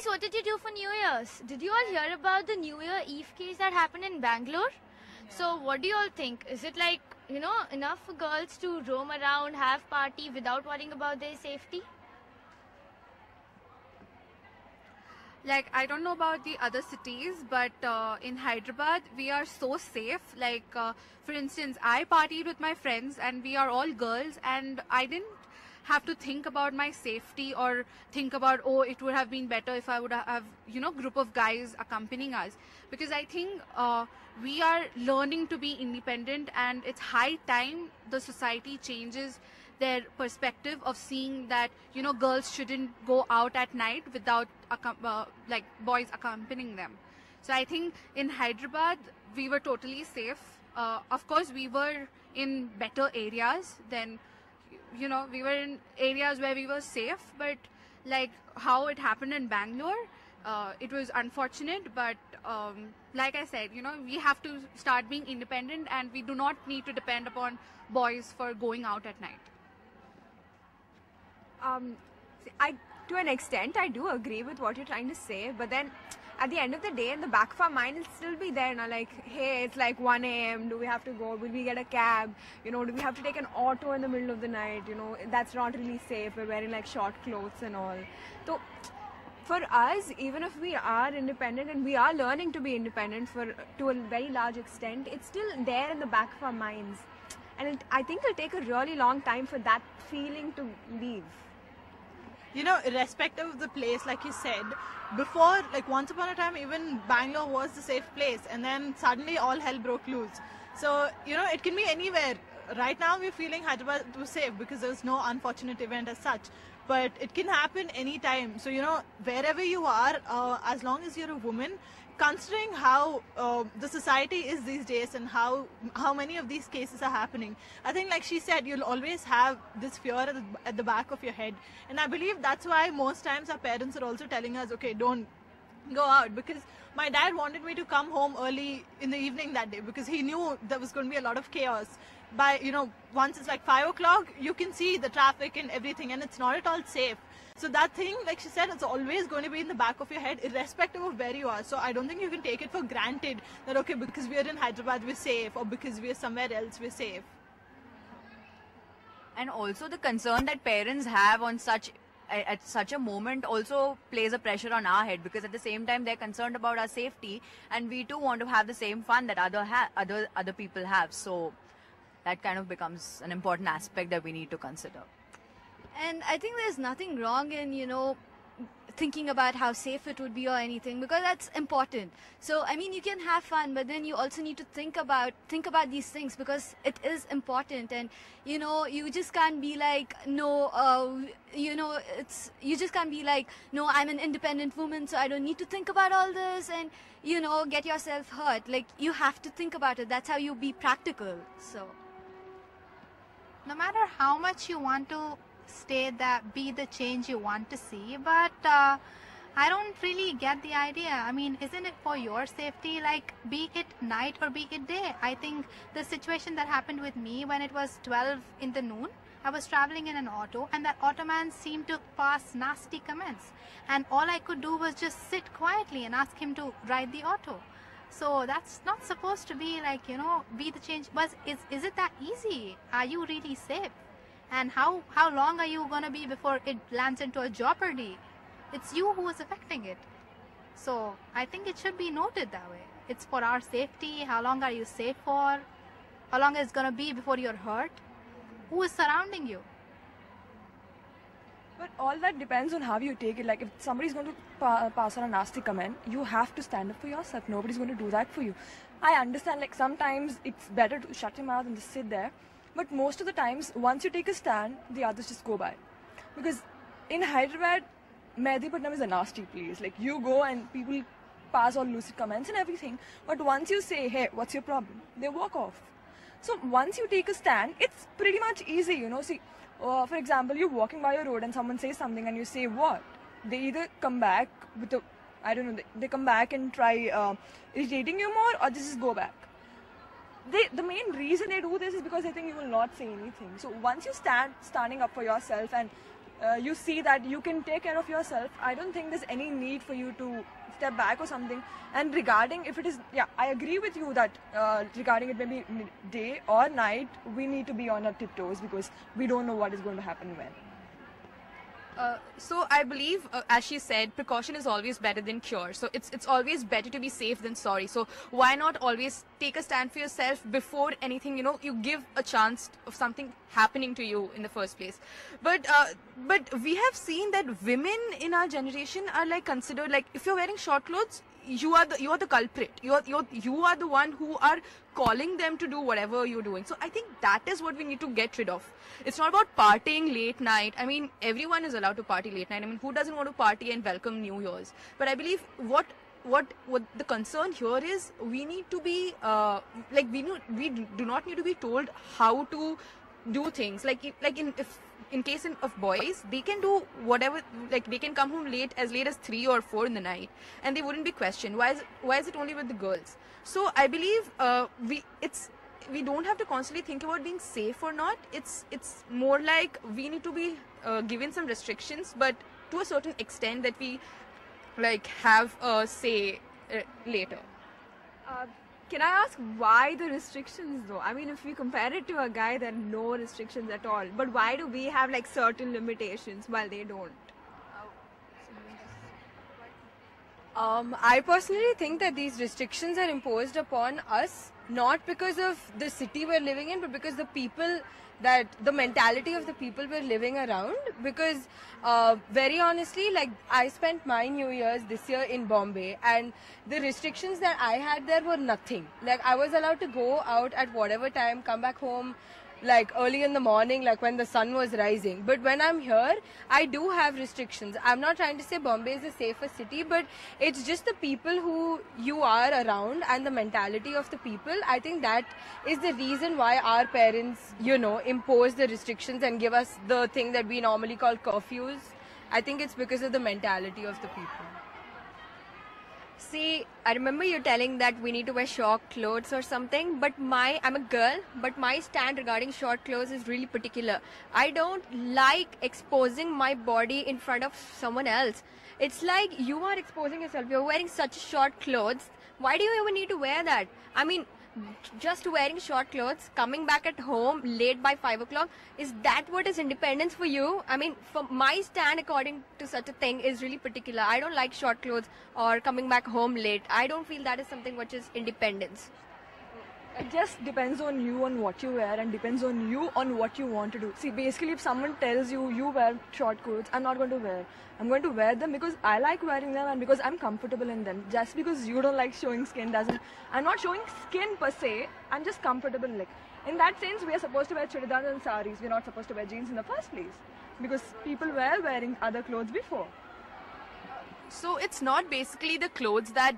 Guys, what did you do for New Year's? Did you all hear about the New Year Eve case that happened in Bangalore? So what do you all think? Is it like, enough for girls to roam around, have party without worrying about their safety? Like, I don't know about the other cities, but in Hyderabad, we are so safe. Like, for instance, I partied with my friends and we are all girls, and I didn't have to think about my safety or think about, oh, it would have been better if I would have, group of guys accompanying us. Because I think we are learning to be independent, and it's high time the society changes their perspective of seeing that, girls shouldn't go out at night without like boys accompanying them. So I think in Hyderabad, we were totally safe. Of course, we were in better areas than, we were in areas where we were safe, but like how it happened in Bangalore, it was unfortunate, but like I said, we have to start being independent, and we do not need to depend upon boys for going out at night. To an extent, I do agree with what you're trying to say, but then at the end of the day, in the back of our mind, it'll still be there now, like, hey, it's like 1 a.m, do we have to go, will we get a cab, do we have to take an auto in the middle of the night, that's not really safe, we're wearing like short clothes and all. So for us, even if we are independent and we are learning to be independent to a very large extent, it's still there in the back of our minds, and I think it'll take a really long time for that feeling to leave. Irrespective of the place, like you said, before, like once upon a time, even Bangalore was the safe place, and then suddenly all hell broke loose. So, it can be anywhere. Right now, we're feeling Hyderabad was safe because there's no unfortunate event as such. But it can happen anytime. So, wherever you are, as long as you're a woman, considering how the society is these days and how many of these cases are happening, I think, like she said, you'll always have this fear at the back of your head. And I believe that's why most times our parents are also telling us, okay, don't go out. Because my dad wanted me to come home early in the evening that day because he knew there was going to be a lot of chaos. By, once it's like 5 o'clock, you can see the traffic and everything, and it's not at all safe. So that thing, like she said, it's always going to be in the back of your head, irrespective of where you are. So I don't think you can take it for granted that, okay, because we are in Hyderabad, we're safe, or because we are somewhere else, we're safe. And also the concern that parents have on at such a moment also plays a pressure on our head, because at the same time they're concerned about our safety, and we too want to have the same fun that other people have. So that kind of becomes an important aspect that we need to consider. And I think there's nothing wrong in, thinking about how safe it would be or anything, because that's important. So, I mean, you can have fun, but then you also need to think about these things, because it is important. And, you just can't be like, no, you just can't be like, no, I'm an independent woman, so I don't need to think about all this and, get yourself hurt. Like, you have to think about it. That's how you be practical. So, no matter how much you want to be the change you want to see, but I don't really get the idea. I mean, isn't it for your safety, like, be it night or be it day? I think the situation that happened with me when it was 12 in the noon, I was traveling in an auto, and that auto man seemed to pass nasty comments, and all I could do was just sit quietly and ask him to ride the auto. So that's not supposed to be like, be the change. But is it that easy? Are you really safe? And how long are you going to be before it lands into a jeopardy? It's you who is affecting it. So I think it should be noted that way. It's for our safety. How long are you safe for? How long is it going to be before you're hurt? Who is surrounding you? But all that depends on how you take it. Like, if somebody's going to pass on a nasty comment, you have to stand up for yourself. Nobody's going to do that for you. I understand, like, sometimes it's better to shut your mouth and just sit there. But most of the times, once you take a stand, the others just go by. Because in Hyderabad, Mehdipatnam is a nasty place. Like, you go and people pass all lucid comments and everything. But once you say, hey, what's your problem? They walk off. So once you take a stand, it's pretty much easy, See, for example, you're walking by a road and someone says something and you say, what? They either come back with a, I don't know, they come back and try irritating you more, or just go back. The main reason they do this is because they think you will not say anything. So once you standing up for yourself and you see that you can take care of yourself, I don't think there's any need for you to step back or something. And regarding if it is, yeah, I agree with you that regarding it maybe day or night, we need to be on our tiptoes because we don't know what is going to happen when. So I believe, as she said, precaution is always better than cure. So it's always better to be safe than sorry. So why not always take a stand for yourself before anything, you give a chance of something happening to you in the first place. But we have seen that women in our generation are like considered like, if you're wearing short clothes, you are the culprit. You are the one who are calling them to do whatever you're doing. So I think that is what we need to get rid of. It's not about partying late night. I mean, everyone is allowed to party late night. I mean, who doesn't want to party and welcome New Year's? But I believe what the concern here is, we need to be we do not need to be told how to do things. In case of boys, they can do whatever, like they can come home as late as 3 or 4 in the night, and they wouldn't be questioned. Why is it only with the girls? So I believe we don't have to constantly think about being safe or not. It's more like we need to be given some restrictions, but to a certain extent that we like have a say later. Can I ask why the restrictions though? I mean, if we compare it to a guy, there are no restrictions at all. But why do we have like certain limitations while they don't? I personally think that these restrictions are imposed upon us not because of the city we're living in, but because the mentality of the people we're living around. Because very honestly, like I spent my New Year's this year in Bombay, and the restrictions that I had there were nothing. Like I was allowed to go out at whatever time, come back home like early in the morning, like when the sun was rising. But when I'm here, I do have restrictions. I'm not trying to say Bombay is a safer city, but it's just the people who you are around and the mentality of the people. I think that is the reason why our parents, impose the restrictions and give us the thing that we normally call curfews. I think it's because of the mentality of the people. See, I remember you telling that we need to wear short clothes or something, but I'm a girl, but my stand regarding short clothes is really particular. I don't like exposing my body in front of someone else. It's like you are exposing yourself. You're wearing such short clothes. Why do you even need to wear that? I mean, just wearing short clothes, coming back at home late by 5 o'clock, is that what is independence for you? I mean, for my stand according to such a thing is really particular. I don't like short clothes or coming back home late. I don't feel that is something which is independence. It just depends on you on what you wear, and depends on you on what you want to do. See, basically if someone tells you wear short clothes, I'm not going to wear. I'm going to wear them because I like wearing them and because I'm comfortable in them. Just because you don't like showing skin doesn't... I'm not showing skin per se, I'm just comfortable. Like, in that sense, we are supposed to wear churidars and saris. We're not supposed to wear jeans in the first place. Because people were wearing other clothes before. So it's not basically the clothes that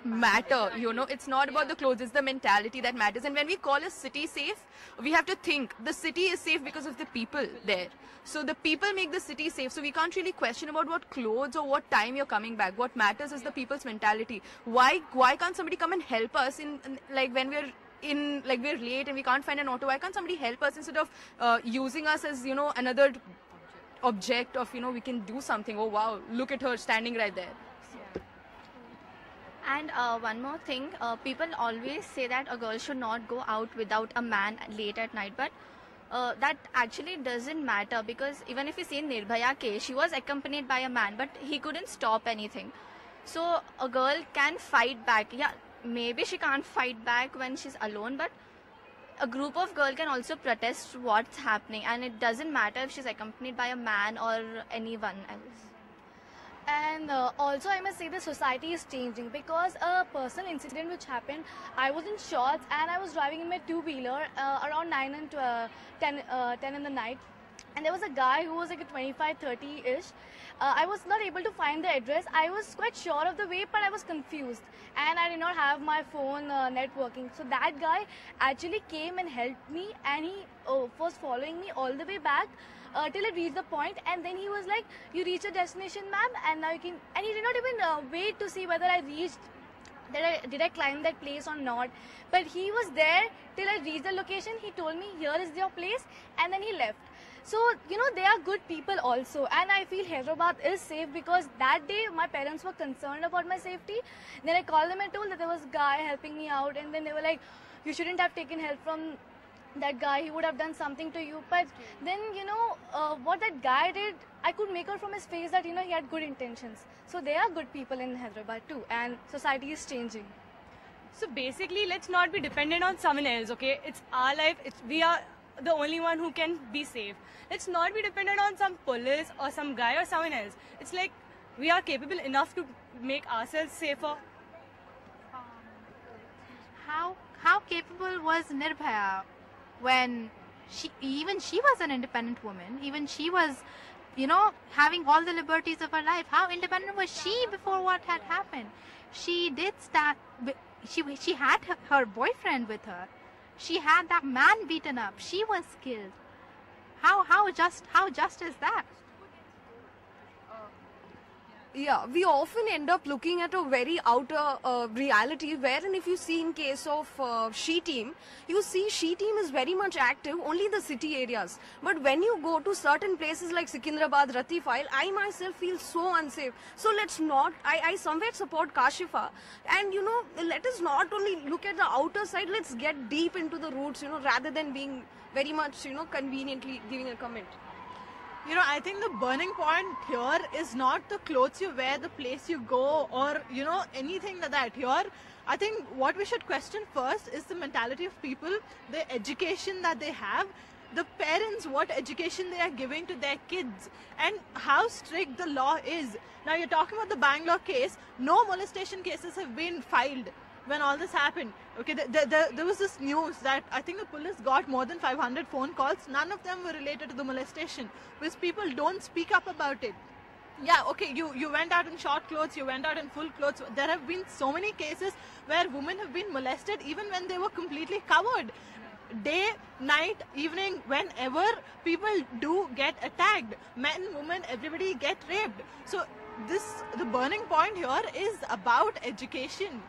matter, it's not about the clothes, it's the mentality that matters. And when we call a city safe, we have to think the city is safe because of the people there. So the people make the city safe, so we can't really question about what clothes or what time you're coming back. What matters is the people's mentality. Why can't somebody come and help us in like when we're late and we can't find an auto? Why can't somebody help us instead of using us as another object of we can do something? Oh wow, look at her standing right there. And one more thing, people always say that a girl should not go out without a man late at night, but that actually doesn't matter, because even if you see Nirbhaya case, she was accompanied by a man, but he couldn't stop anything. So a girl can fight back. Yeah, maybe she can't fight back when she's alone, but a group of girls can also protest what's happening, and it doesn't matter if she's accompanied by a man or anyone else. And also I must say the society is changing, because a personal incident which happened, I was in shorts and I was driving in my two-wheeler around 9 and 10 in the night, and there was a guy who was like a 25-30-ish. I was not able to find the address. I was quite sure of the way, but I was confused and I did not have my phone networking. So that guy actually came and helped me, and he was following me all the way back till it reached the point, and then he was like, you reached your destination, ma'am, and now you can... And he did not even wait to see whether I reached, did I climb that place or not. But he was there till I reached the location. He told me, here is your place, and then he left. So, you know, they are good people also. And I feel Hyderabad is safe because that day my parents were concerned about my safety. Then I called them and told that there was a guy helping me out, and then they were like, you shouldn't have taken help from that guy, he would have done something to you. But then, you know, what that guy did, I could make out from his face that, you know, he had good intentions. So there are good people in Hyderabad too, and society is changing. So basically, let's not be dependent on someone else, okay? It's our life, we are the only one who can be safe. Let's not be dependent on some police or some guy or someone else. It's like we are capable enough to make ourselves safer. How capable was Nirbhaya when she was an independent woman, even she was, you know, having all the liberties of her life? How independent was she before what had happened? She did start, she had her boyfriend with her. She had that man beaten up. She was killed. How just is that? Yeah, we often end up looking at a very outer reality, wherein if you see in case of She Team, you see She Team is very much active only in the city areas. But when you go to certain places like Secunderabad, Rati File, I myself feel so unsafe. So let's not, I somewhere support Kashifa. And you know, let us not only look at the outer side, let's get deep into the roots, you know, rather than being very much, you know, conveniently giving a comment. You know, I think the burning point here is not the clothes you wear, the place you go, or, you know, anything like that. Here, I think what we should question first is the mentality of people, the education that they have, the parents, what education they are giving to their kids, and how strict the law is. Now, you're talking about the Bangalore case. No molestation cases have been filed when all this happened. Okay, there was this news that I think the police got more than 500 phone calls. None of them were related to the molestation, because people don't speak up about it. Yeah, okay, you went out in short clothes, you went out in full clothes. There have been so many cases where women have been molested even when they were completely covered. Day, night, evening, whenever people do get attacked, men, women, everybody get raped. So the burning point here is about education.